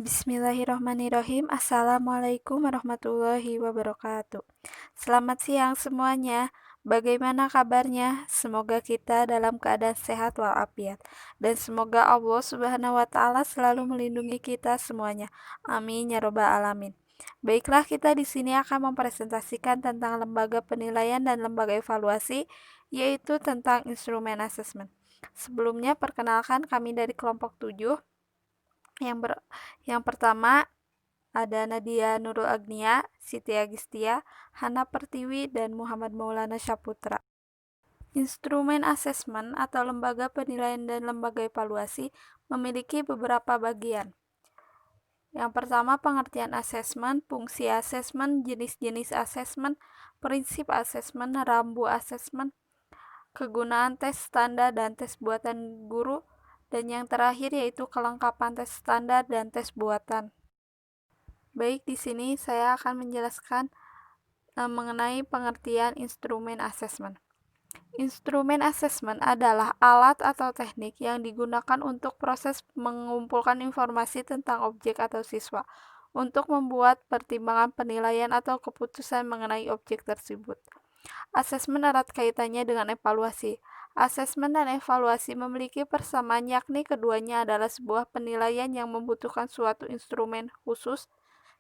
Bismillahirrahmanirrahim. Assalamualaikum warahmatullahi wabarakatuh. Selamat siang semuanya. Bagaimana kabarnya? Semoga kita dalam keadaan sehat walafiat. Dan semoga Allah Subhanahu wa taala selalu melindungi kita semuanya. Amin ya robbal alamin. Baiklah, kita di sini akan mempresentasikan tentang lembaga penilaian dan lembaga evaluasi, yaitu tentang instrumen asesmen. Sebelumnya, perkenalkan kami dari kelompok 7. Yang pertama ada Nadia Nurul Agnia, Siti Agistia, Hana Pertiwi, dan Muhammad Maulana Syaputra. Instrumen asesmen atau lembaga penilaian dan lembaga evaluasi memiliki beberapa bagian. Yang pertama, pengertian asesmen, fungsi asesmen, jenis-jenis asesmen, prinsip asesmen, rambu asesmen, kegunaan tes standar dan tes buatan guru, dan yang terakhir yaitu kelengkapan tes standar dan tes buatan. Baik, di sini saya akan menjelaskan mengenai pengertian instrumen asesmen. Instrumen asesmen adalah alat atau teknik yang digunakan untuk proses mengumpulkan informasi tentang objek atau siswa untuk membuat pertimbangan penilaian atau keputusan mengenai objek tersebut. Asesmen erat kaitannya dengan evaluasi. Asesmen dan evaluasi memiliki persamaan, yakni keduanya adalah sebuah penilaian yang membutuhkan suatu instrumen khusus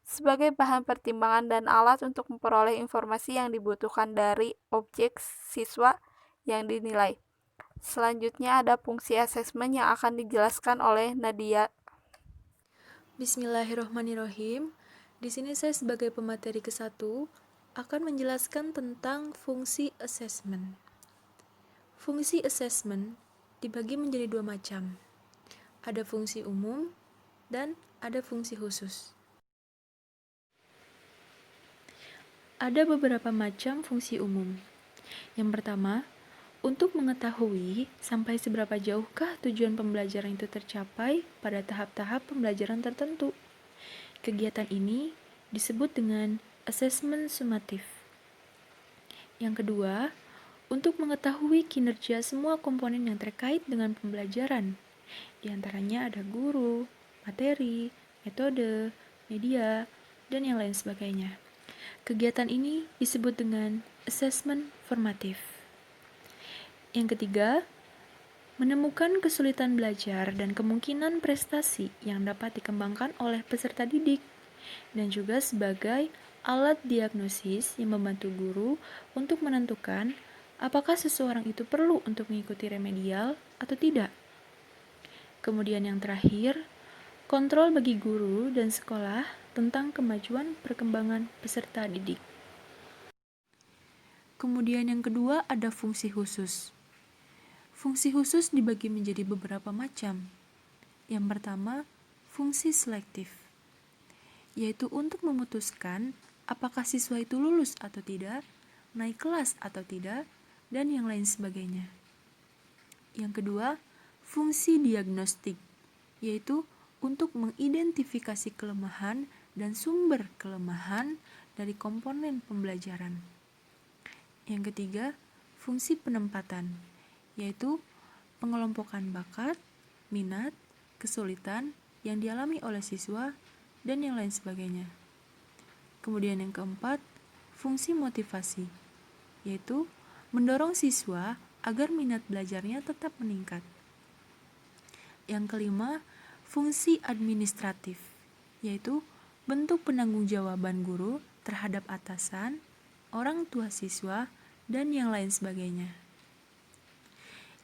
sebagai bahan pertimbangan dan alat untuk memperoleh informasi yang dibutuhkan dari objek siswa yang dinilai. Selanjutnya ada fungsi asesmen yang akan dijelaskan oleh Nadia. Bismillahirrohmanirrohim. Di sini saya sebagai pemateri ke-1 akan menjelaskan tentang fungsi asesmen. Fungsi asesmen dibagi menjadi dua macam. Ada fungsi umum dan ada fungsi khusus. Ada beberapa macam fungsi umum. Yang pertama, untuk mengetahui sampai seberapa jauhkah tujuan pembelajaran itu tercapai pada tahap-tahap pembelajaran tertentu. Kegiatan ini disebut dengan asesmen sumatif. Yang kedua, untuk mengetahui kinerja semua komponen yang terkait dengan pembelajaran. Di antaranya ada guru, materi, metode, media, dan yang lain sebagainya. Kegiatan ini disebut dengan asesmen formatif. Yang ketiga, menemukan kesulitan belajar dan kemungkinan prestasi yang dapat dikembangkan oleh peserta didik, dan juga sebagai alat diagnosis yang membantu guru untuk menentukan apakah seseorang itu perlu untuk mengikuti remedial atau tidak. Kemudian yang terakhir, kontrol bagi guru dan sekolah tentang kemajuan perkembangan peserta didik. Kemudian yang kedua ada fungsi khusus. Fungsi khusus dibagi menjadi beberapa macam. Yang pertama, fungsi selektif, yaitu untuk memutuskan apakah siswa itu lulus atau tidak, naik kelas atau tidak, dan yang lain sebagainya. Yang kedua, fungsi diagnostik, yaitu untuk mengidentifikasi kelemahan dan sumber kelemahan dari komponen pembelajaran. Yang ketiga, fungsi penempatan, yaitu pengelompokan bakat, minat, kesulitan yang dialami oleh siswa, dan yang lain sebagainya. Kemudian yang keempat, fungsi motivasi, yaitu mendorong siswa agar minat belajarnya tetap meningkat. Yang kelima, fungsi administratif, yaitu bentuk penanggung-jawaban guru terhadap atasan, orang tua siswa, dan yang lain sebagainya.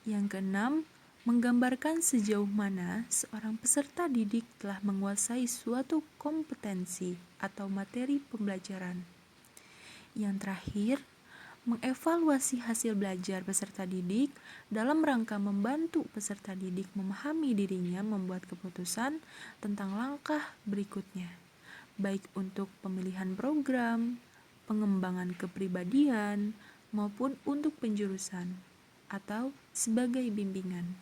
Yang keenam, menggambarkan sejauh mana seorang peserta didik telah menguasai suatu kompetensi atau materi pembelajaran. Yang terakhir, mengevaluasi hasil belajar peserta didik dalam rangka membantu peserta didik memahami dirinya membuat keputusan tentang langkah berikutnya, baik untuk pemilihan program, pengembangan kepribadian, maupun untuk penjurusan, atau sebagai bimbingan.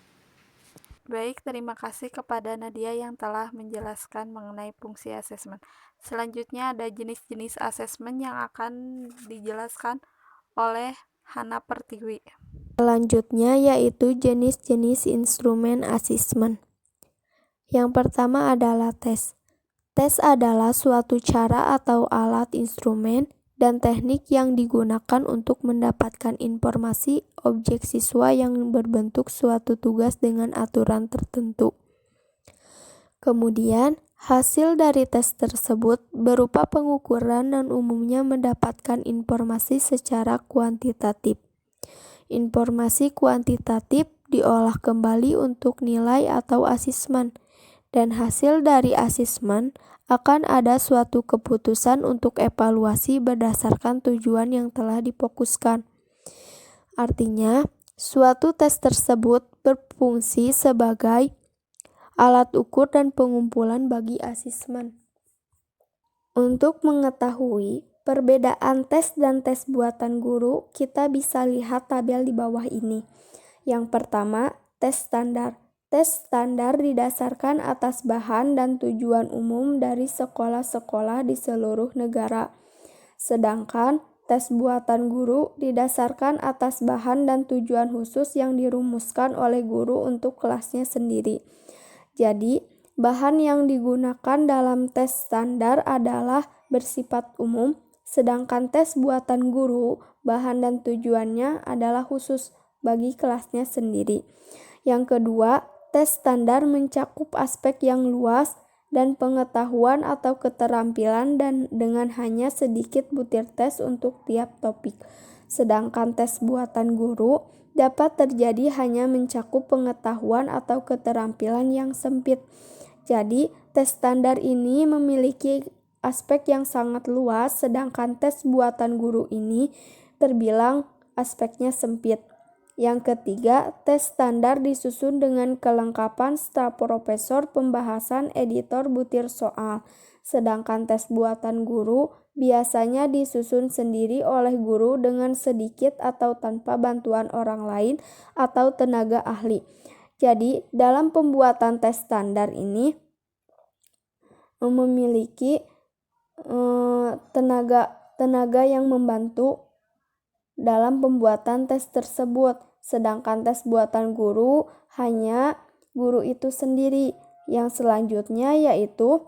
Baik, terima kasih kepada Nadia yang telah menjelaskan mengenai fungsi asesmen. Selanjutnya ada jenis-jenis asesmen yang akan dijelaskan oleh Hana Pertiwi. Selanjutnya yaitu jenis-jenis instrumen asesmen. Yang pertama adalah tes. Tes adalah suatu cara atau alat, instrumen, dan teknik yang digunakan untuk mendapatkan informasi objek siswa yang berbentuk suatu tugas dengan aturan tertentu. Kemudian, hasil dari tes tersebut berupa pengukuran dan umumnya mendapatkan informasi secara kuantitatif. Informasi kuantitatif diolah kembali untuk nilai atau asesmen, dan hasil dari asesmen akan ada suatu keputusan untuk evaluasi berdasarkan tujuan yang telah difokuskan. Artinya, suatu tes tersebut berfungsi sebagai alat ukur dan pengumpulan bagi asesmen. Untuk mengetahui perbedaan tes dan tes buatan guru, kita bisa lihat tabel di bawah ini. Yang pertama, tes standar. Tes standar didasarkan atas bahan dan tujuan umum dari sekolah-sekolah di seluruh negara. Sedangkan tes buatan guru didasarkan atas bahan dan tujuan khusus yang dirumuskan oleh guru untuk kelasnya sendiri. Jadi, bahan yang digunakan dalam tes standar adalah bersifat umum, sedangkan tes buatan guru, bahan dan tujuannya adalah khusus bagi kelasnya sendiri. Yang kedua, tes standar mencakup aspek yang luas dan pengetahuan atau keterampilan dan dengan hanya sedikit butir tes untuk tiap topik. Sedangkan tes buatan guru dapat terjadi hanya mencakup pengetahuan atau keterampilan yang sempit. Jadi, tes standar ini memiliki aspek yang sangat luas, sedangkan tes buatan guru ini terbilang aspeknya sempit. Yang ketiga, tes standar disusun dengan kelengkapan staf profesor, pembahasan, editor, butir soal. Sedangkan tes buatan guru biasanya disusun sendiri oleh guru dengan sedikit atau tanpa bantuan orang lain atau tenaga ahli. Jadi, dalam pembuatan tes standar ini memiliki tenaga yang membantu dalam pembuatan tes tersebut, sedangkan tes buatan guru hanya guru itu sendiri. Yang selanjutnya yaitu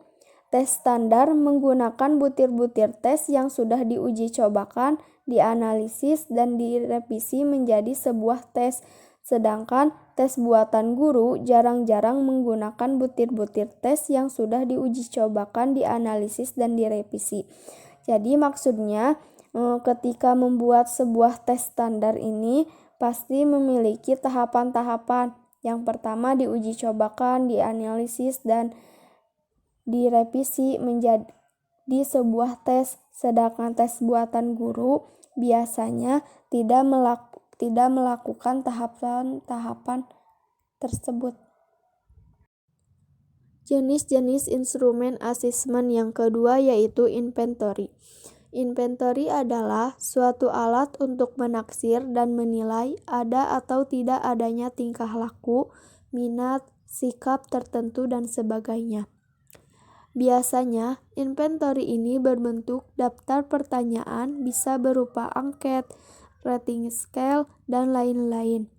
tes standar menggunakan butir-butir tes yang sudah diuji cobakan, dianalisis, dan direvisi menjadi sebuah tes. Sedangkan tes buatan guru jarang-jarang menggunakan butir-butir tes yang sudah diuji cobakan, dianalisis, dan direvisi. Jadi maksudnya ketika membuat sebuah tes standar ini pasti memiliki tahapan-tahapan. Yang pertama diuji cobakan, dianalisis, dan direvisi menjadi sebuah tes. Sedangkan tes buatan guru biasanya tidak melakukan tahapan-tahapan tersebut. Jenis-jenis instrumen asesmen yang kedua yaitu inventory. Inventory adalah suatu alat untuk menaksir dan menilai ada atau tidak adanya tingkah laku, minat, sikap tertentu, dan sebagainya. Biasanya, inventory ini berbentuk daftar pertanyaan, bisa berupa angket, rating scale, dan lain-lain.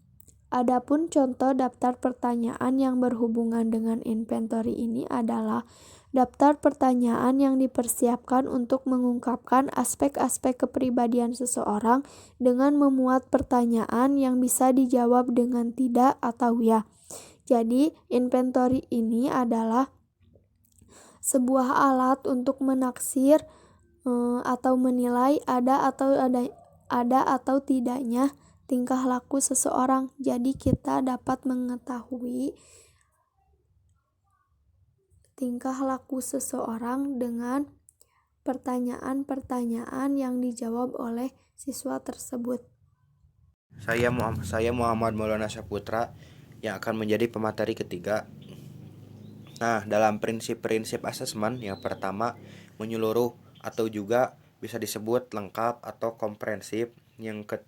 Adapun contoh daftar pertanyaan yang berhubungan dengan inventory ini adalah daftar pertanyaan yang dipersiapkan untuk mengungkapkan aspek-aspek kepribadian seseorang dengan memuat pertanyaan yang bisa dijawab dengan tidak atau ya. Jadi, inventory ini adalah sebuah alat untuk menaksir atau menilai ada atau tidaknya tingkah laku seseorang. Jadi kita dapat mengetahui tingkah laku seseorang dengan pertanyaan-pertanyaan yang dijawab oleh siswa tersebut. Saya Muhammad Maulana Saputra yang akan menjadi pemateri ketiga. Nah, dalam prinsip-prinsip asesmen yang pertama menyeluruh atau juga bisa disebut lengkap atau komprehensif. Yang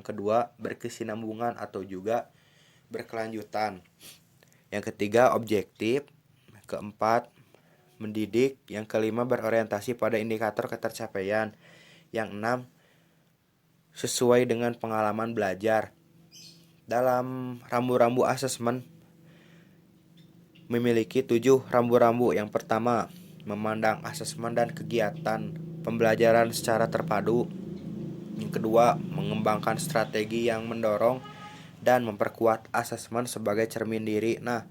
kedua berkesinambungan atau juga berkelanjutan. Yang ketiga objektif. Keempat mendidik. Yang kelima berorientasi pada indikator ketercapaian. Yang enam sesuai dengan pengalaman belajar. Dalam rambu-rambu asesmen memiliki 7 rambu-rambu. Yang pertama, memandang asesmen dan kegiatan pembelajaran secara terpadu. Yang kedua, mengembangkan strategi yang mendorong dan memperkuat asesmen sebagai cermin diri. Nah,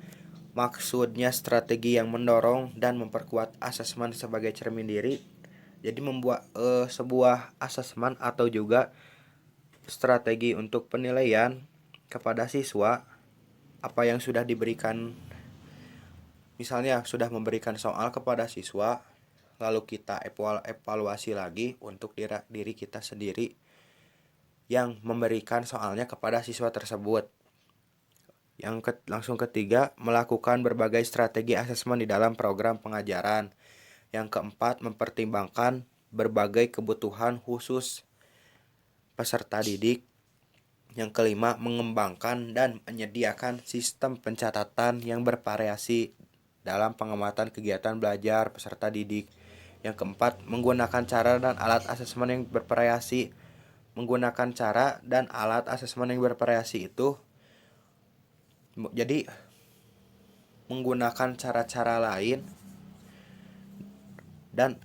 maksudnya strategi yang mendorong dan memperkuat asesmen sebagai cermin diri, jadi membuat sebuah asesmen atau juga strategi untuk penilaian kepada siswa apa yang sudah diberikan. Misalnya sudah memberikan soal kepada siswa, lalu kita evaluasi lagi untuk diri kita sendiri yang memberikan soalnya kepada siswa tersebut. Langsung ketiga, melakukan berbagai strategi asesmen di dalam program pengajaran. Yang keempat, mempertimbangkan berbagai kebutuhan khusus peserta didik. Yang kelima, mengembangkan dan menyediakan sistem pencatatan yang bervariasi dalam pengamatan kegiatan belajar peserta didik. Yang keempat, menggunakan cara dan alat asesmen yang bervariasi. Menggunakan cara dan alat asesmen yang bervariasi itu jadi menggunakan cara-cara lain dan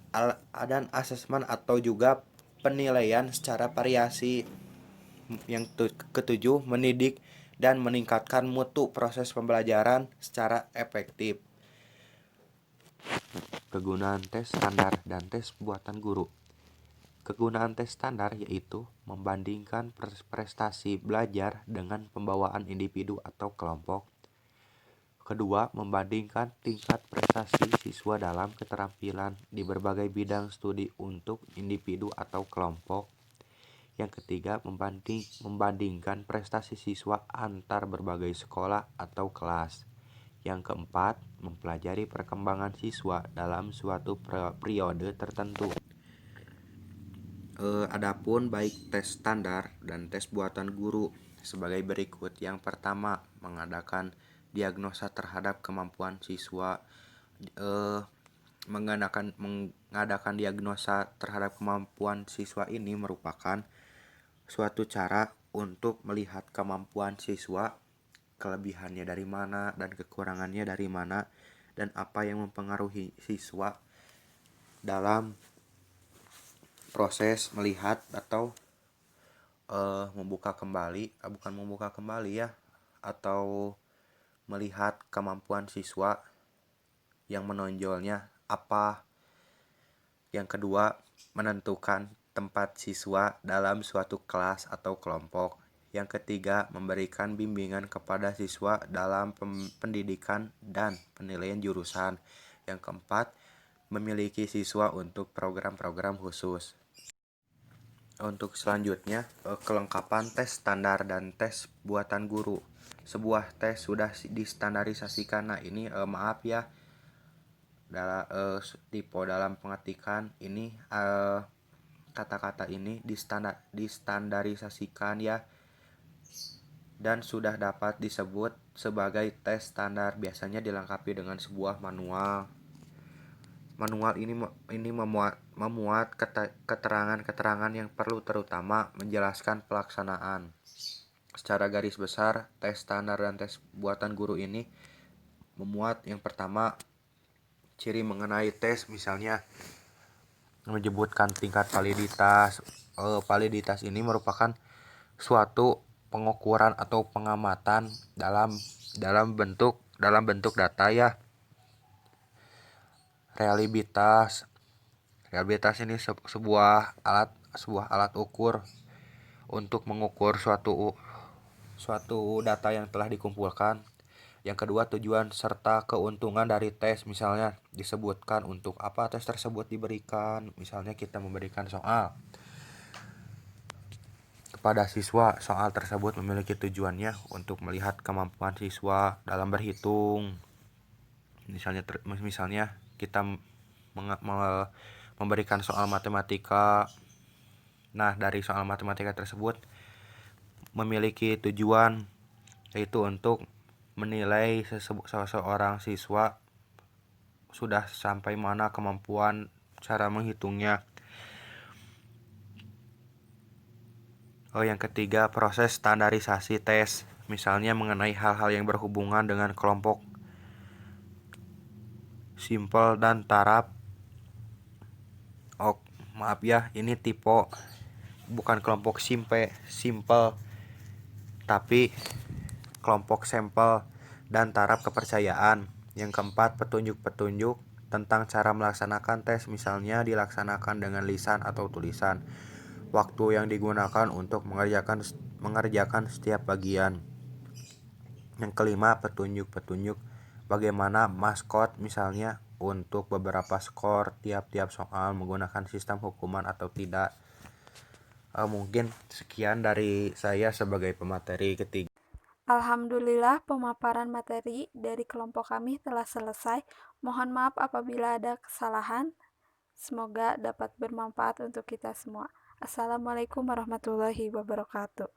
asesmen atau juga penilaian secara variasi. Yang ketujuh, mendidik dan meningkatkan mutu proses pembelajaran secara efektif. Kegunaan tes standar dan tes buatan guru. Kegunaan tes standar yaitu membandingkan prestasi belajar dengan pembawaan individu atau kelompok. Kedua, membandingkan tingkat prestasi siswa dalam keterampilan di berbagai bidang studi untuk individu atau kelompok. Yang ketiga, membandingkan prestasi siswa antar berbagai sekolah atau kelas. Yang keempat, mempelajari perkembangan siswa dalam suatu periode tertentu. Adapun baik tes standar dan tes buatan guru sebagai berikut. Yang pertama, mengadakan diagnosa terhadap kemampuan siswa. Mengadakan diagnosa terhadap kemampuan siswa ini merupakan suatu cara untuk melihat kemampuan siswa, kelebihannya dari mana dan kekurangannya dari mana, dan apa yang mempengaruhi siswa dalam proses melihat atau atau melihat kemampuan siswa yang menonjolnya apa. Yang kedua, menentukan tempat siswa dalam suatu kelas atau kelompok. Yang ketiga, memberikan bimbingan kepada siswa dalam pendidikan dan penilaian jurusan. Yang keempat, memiliki siswa untuk program-program khusus. Untuk selanjutnya, kelengkapan tes standar dan tes buatan guru. Sebuah tes sudah distandarisasikan. Nah, ini maaf ya, dalam pengetikan ini kata-kata ini distandarisasikan ya, dan sudah dapat disebut sebagai tes standar. Biasanya dilengkapi dengan sebuah manual. Manual ini memuat keterangan-keterangan yang perlu, terutama menjelaskan pelaksanaan. Secara garis besar, tes standar dan tes buatan guru ini memuat yang pertama, ciri mengenai tes, misalnya menyebutkan tingkat validitas. Validitas ini merupakan suatu pengukuran atau pengamatan dalam bentuk data ya. Reliabilitas ini sebuah alat ukur untuk mengukur suatu data yang telah dikumpulkan. Yang kedua, tujuan serta keuntungan dari tes. Misalnya disebutkan untuk apa tes tersebut diberikan. Misalnya kita memberikan soal kepada siswa. Soal tersebut memiliki tujuannya untuk melihat kemampuan siswa dalam berhitung. Misalnya kita memberikan soal matematika. Nah, dari soal matematika tersebut memiliki tujuan yaitu untuk menilai seseorang siswa sudah sampai mana kemampuan cara menghitungnya. Yang ketiga, proses standarisasi tes. Misalnya mengenai hal-hal yang berhubungan dengan kelompok simpel dan taraf Oh, maaf ya, ini tipe bukan kelompok simple, tapi kelompok sampel dan taraf kepercayaan. Yang keempat, petunjuk-petunjuk tentang cara melaksanakan tes, misalnya dilaksanakan dengan lisan atau tulisan. Waktu yang digunakan untuk mengerjakan setiap bagian. Yang kelima, petunjuk-petunjuk bagaimana maskot, misalnya untuk beberapa skor tiap-tiap soal menggunakan sistem hukuman atau tidak. Mungkin sekian dari saya sebagai pemateri ketiga. Alhamdulillah, pemaparan materi dari kelompok kami telah selesai. Mohon maaf apabila ada kesalahan. Semoga dapat bermanfaat untuk kita semua. Assalamualaikum warahmatullahi wabarakatuh.